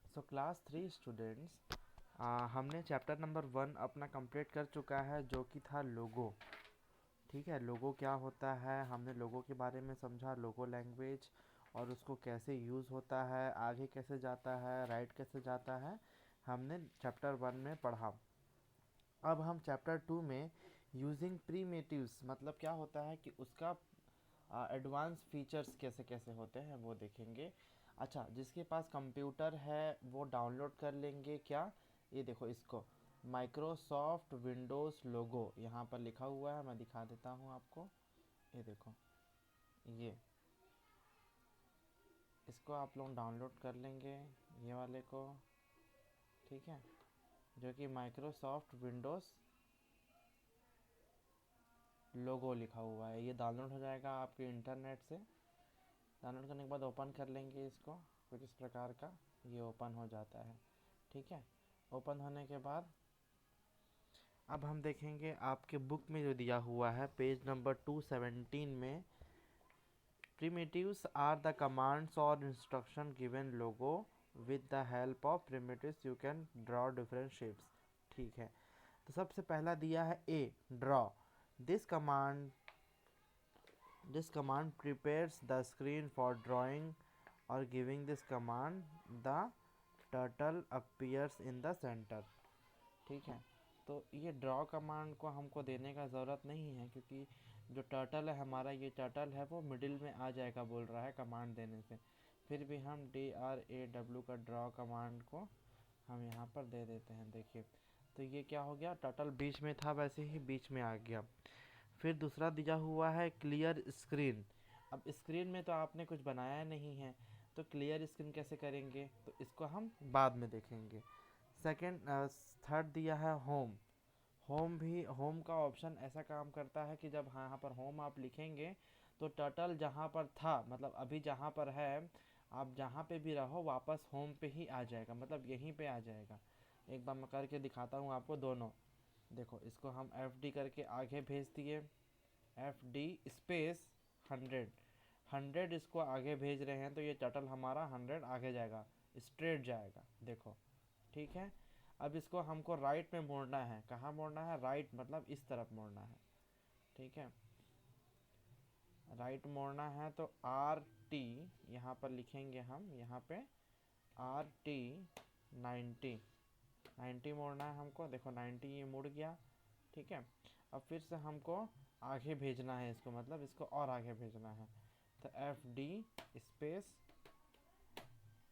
So class 3 students, हमने chapter number 1 अपना complete कर चुका है, जो कि था लोगो। ठीक है, लोगो क्या होता है, हमने लोगो के बारे में समझा, लोगो लैंग्वेज और उसको कैसे यूज़ होता है, आगे कैसे जाता है, राइट कैसे जाता है, हमने चैप्टर 1 में पढ़ा। अब हम चैप्टर 2 में यूजिंग प्रीमेटिव्स मतलब क्या होता है कि उसका एडवांस फीचर्स कैसे कैसे होते हैं वो देखेंगे। अच्छा, जिसके पास कंप्यूटर है वो डाउनलोड कर लेंगे क्या, ये देखो इसको माइक्रोसॉफ्ट विंडोज़ लोगो यहाँ पर लिखा हुआ है, मैं दिखा देता हूँ आपको। ये देखो, ये इसको आप लोग डाउनलोड कर लेंगे, ये वाले को। ठीक है, जो कि माइक्रोसॉफ्ट विंडोज़ लोगो लिखा हुआ है, ये डाउनलोड हो जाएगा आपके इंटरनेट से। डाउनलोड करने के बाद ओपन कर लेंगे इसको, कुछ इस प्रकार का ये ओपन हो जाता है। ठीक है, ओपन होने के बाद अब हम देखेंगे आपके बुक में जो दिया हुआ है पेज नंबर 217 में, primitives are the commands or instruction given logo with the help of primitives you can draw different shapes। ठीक है, तो सबसे पहला दिया है a draw. This command This command prepares the screen for drawing or giving this command the turtle appears in the center। ठीक है, तो ये ड्रॉ कमांड को हमको देने का ज़रूरत नहीं है, क्योंकि जो टर्टल है हमारा, ये टर्टल है वो मिडिल में आ जाएगा बोल रहा है कमांड देने से। फिर भी हम DRAW का ड्रॉ कमांड को हम यहाँ पर दे देते हैं। देखिए, तो ये क्या हो गया, टर्टल बीच में था वैसे ही बीच में आ गया। फिर दूसरा दिया हुआ है क्लियर स्क्रीन। अब स्क्रीन में तो आपने कुछ बनाया नहीं है, तो क्लियर स्क्रीन कैसे करेंगे, तो इसको हम बाद में देखेंगे। सेकंड थर्ड दिया है होम। होम भी, होम का ऑप्शन ऐसा काम करता है कि जब यहाँ पर होम आप लिखेंगे तो टर्टल जहाँ पर था, मतलब अभी जहाँ पर है, आप जहाँ पे भी रहो वापस होम पे ही आ जाएगा, मतलब यहीं पे आ जाएगा। एक बार मैं करके दिखाता हूँ आपको दोनों। देखो, इसको हम FD करके आगे भेज दिए, FD स्पेस 100 इसको आगे भेज रहे हैं, तो ये टर्टल हमारा 100 आगे जाएगा, स्ट्रेट जाएगा। देखो, ठीक है। अब इसको हमको राइट में मोड़ना है, कहाँ मोड़ना है, राइट मतलब इस तरफ मोड़ना है। ठीक है, राइट मोड़ना है तो RT यहाँ पर लिखेंगे हम, यहाँ पे RT 90 मोड़ना है हमको। देखो 90 ये मुड़ गया। ठीक है, अब फिर से हमको आगे भेजना है इसको, मतलब इसको और आगे भेजना है, तो FD स्पेस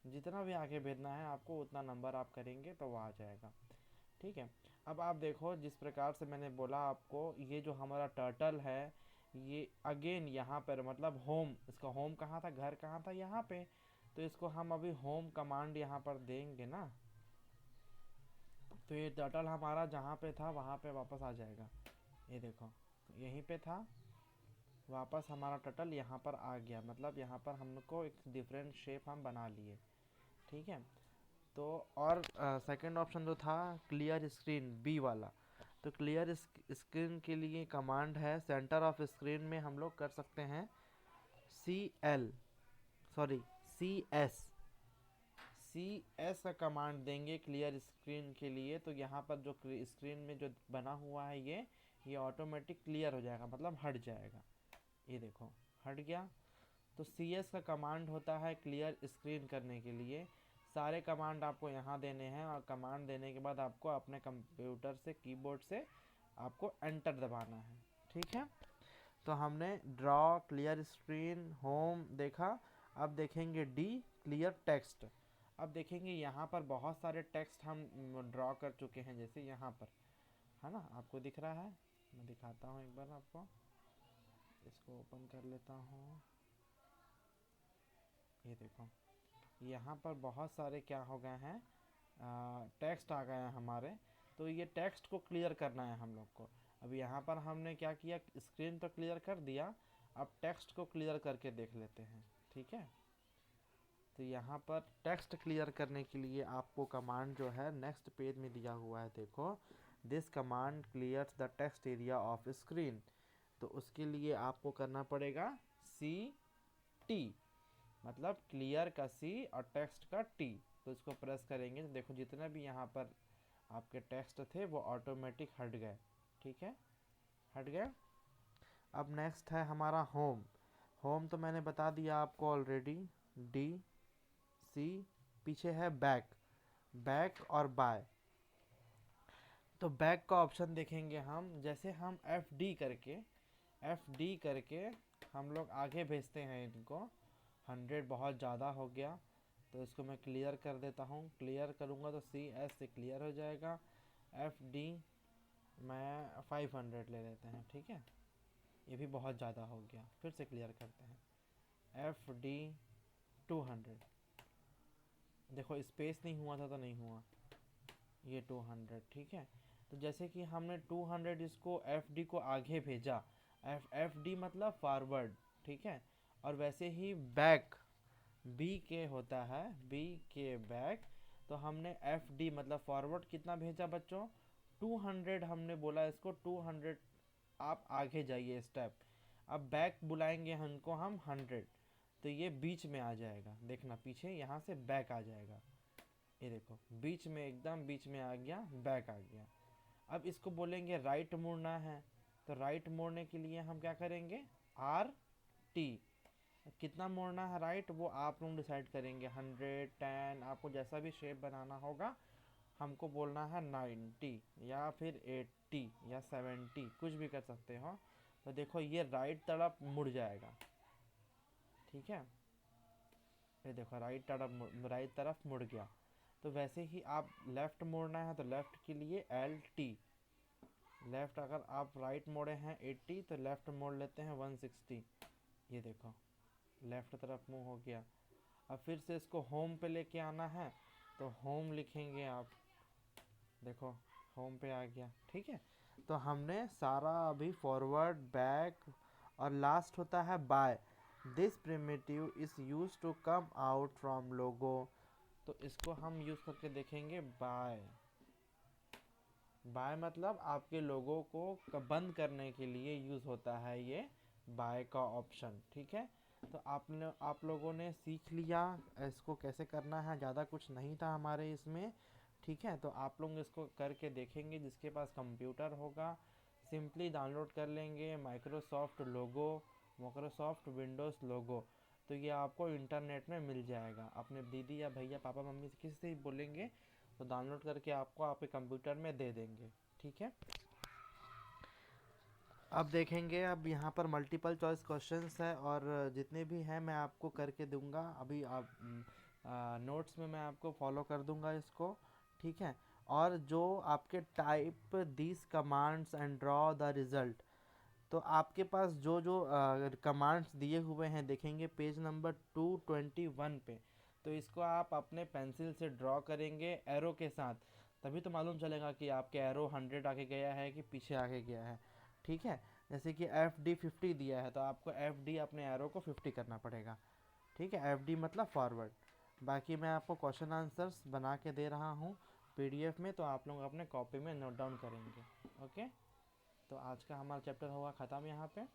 जितना भी आगे भेजना है आपको उतना नंबर आप करेंगे तो वो आ जाएगा। ठीक है, अब आप देखो जिस प्रकार से मैंने बोला आपको, ये जो हमारा टर्टल है ये अगेन यहाँ पर, मतलब होम, इसका होम कहाँ था, घर कहाँ था, यहाँ पे। तो इसको हम अभी होम कमांड यहाँ पर देंगे ना, तो ये टर्टल हमारा जहाँ पे था वहाँ पे वापस आ जाएगा। ये देखो, यहीं पे था, वापस हमारा टर्टल यहाँ पर आ गया, मतलब यहाँ पर हमको एक डिफरेंट शेप हम बना लिए। ठीक है, तो और सेकंड ऑप्शन जो था क्लियर स्क्रीन बी वाला, तो क्लियर स्क्रीन के लिए कमांड है सेंटर ऑफ स्क्रीन में हम लोग कर सकते हैं CS का कमांड देंगे क्लियर स्क्रीन के लिए। तो यहाँ पर जो स्क्रीन में जो बना हुआ है ये ऑटोमेटिक क्लियर हो जाएगा, मतलब हट जाएगा। ये देखो, हट गया। तो CS का कमांड होता है क्लियर स्क्रीन करने के लिए। सारे कमांड आपको यहाँ देने हैं, और कमांड देने के बाद आपको अपने कंप्यूटर से, कीबोर्ड से आपको एंटर दबाना है। ठीक है, तो हमने ड्रॉ, क्लियर स्क्रीन, होम देखा। अब देखेंगे D क्लियर टेक्स्ट। अब देखेंगे यहाँ पर बहुत सारे टेक्स्ट हम ड्रॉ कर चुके हैं, जैसे यहाँ पर है ना, आपको दिख रहा है। मैं दिखाता हूँ एक बार आपको, इसको ओपन कर लेता हूँ। ये देखो, यहाँ पर बहुत सारे क्या हो गए हैं, टेक्स्ट आ गए हैं हमारे। तो ये टेक्स्ट को क्लियर करना है हम लोग को। अब यहाँ पर हमने क्या किया, स्क्रीन तो क्लियर कर दिया, अब टेक्स्ट को क्लियर करके देख लेते हैं। ठीक है, तो यहाँ पर टेक्स्ट क्लियर करने के लिए आपको कमांड जो है नेक्स्ट पेज में दिया हुआ है, देखो this command clears the text area of screen. तो उसके लिए आपको करना पड़ेगा CT, मतलब क्लियर का C और टेक्स्ट का T। तो इसको प्रेस करेंगे तो देखो जितने भी यहाँ पर आपके टेक्स्ट थे वो ऑटोमेटिक हट गए। ठीक है, हट गए। अब नेक्स्ट है हमारा होम। होम तो मैंने बता दिया आपको ऑलरेडी, D C। पीछे है बैक, बैक और बाय। तो बैक का ऑप्शन देखेंगे हम, जैसे हम एफ डी करके हम लोग आगे भेजते हैं इनको। 100 बहुत ज़्यादा हो गया तो इसको मैं क्लियर कर देता हूँ। क्लियर करूँगा तो सी एस से क्लियर हो जाएगा। एफ डी मैं 500 ले लेते हैं। ठीक है, ये भी बहुत ज़्यादा हो गया, फिर से क्लियर करते हैं। एफ डी 200, देखो स्पेस नहीं हुआ था तो नहीं हुआ, ये 200। ठीक है, तो जैसे कि हमने 200 इसको एफ डी को आगे भेजा, एफ डी मतलब फॉरवर्ड। ठीक है, और वैसे ही बैक बी के होता है, बी के बैक। तो हमने एफ डी मतलब फॉरवर्ड कितना भेजा बच्चों, 200 हमने बोला इसको, 200 आप आगे जाइए स्टेप। अब बैक बुलाएंगे हमको हम 100, तो ये बीच में आ जाएगा। देखना पीछे यहाँ से बैक आ जाएगा, ये देखो बीच में, एकदम बीच में आ गया, बैक आ गया। अब इसको बोलेंगे राइट मोड़ना है, तो राइट मोड़ने के लिए हम क्या करेंगे, आर टी। कितना मोड़ना है राइट वो आप लोग डिसाइड करेंगे, 100, 10, आपको जैसा भी शेप बनाना होगा। हमको बोलना है 90 या फिर 80 या 70, कुछ भी कर सकते हो। तो देखो ये राइट तरफ मुड़ जाएगा। ठीक है, ये देखो राइट तरफ मुड़ गया। तो वैसे ही आप लेफ़्ट मोड़ना है तो लेफ़्ट के लिए एल टी। लेफ़्ट अगर आप राइट मोड़े हैं 80 तो लेफ़्ट मोड़ लेते हैं 160। ये देखो लेफ़्ट तरफ मुँह हो गया। अब फिर से इसको होम पे लेके आना है तो होम लिखेंगे आप, देखो होम पे आ गया। ठीक है, तो हमने सारा अभी फॉरवर्ड, बैक और लास्ट होता है bye. This primitive is use to come out from Logo. तो इसको हम यूज़ करके देखेंगे बाय। बाय मतलब आपके लोगों को बंद करने के लिए यूज़ होता है ये बाय का ऑप्शन। ठीक है, तो आप लोगों ने सीख लिया इसको कैसे करना है, ज़्यादा कुछ नहीं था हमारे इसमें। ठीक है, तो आप लोग इसको करके देखेंगे। जिसके पास कंप्यूटर होगा सिंपली डाउनलोड कर लेंगे माइक्रोसॉफ्ट लोगो, माइक्रोसॉफ्ट विंडोज़ लोगो। तो ये आपको इंटरनेट में मिल जाएगा। अपने दीदी या भैया, पापा मम्मी से किसी से ही बोलेंगे तो डाउनलोड करके आपको आपके कंप्यूटर में दे देंगे। ठीक है, अब देखेंगे, अब यहाँ पर मल्टीपल चॉइस क्वेश्चंस है और जितने भी हैं मैं आपको करके दूंगा। अभी आप नोट्स में मैं आपको फॉलो कर दूंगा इसको। ठीक है, और जो आपके type this commands and draw the result. तो आपके पास जो जो कमांड्स दिए हुए हैं देखेंगे पेज नंबर 221 पे। तो इसको आप अपने पेंसिल से ड्रॉ करेंगे एरो के साथ, तभी तो मालूम चलेगा कि आपके एरो 100 आगे गया है कि पीछे आगे गया है। ठीक है, जैसे कि एफ डी 50 दिया है तो आपको एफ डी अपने एरो को 50 करना पड़ेगा। ठीक है, एफ डी मतलब फॉरवर्ड। बाकी मैं आपको क्वेश्चन आंसर्स बना के दे रहा हूँ पीडीएफ में, तो आप लोग अपने कॉपी में नोट डाउन करेंगे। ओके, तो आज का हमारा चैप्टर हुआ ख़त्म यहाँ पे।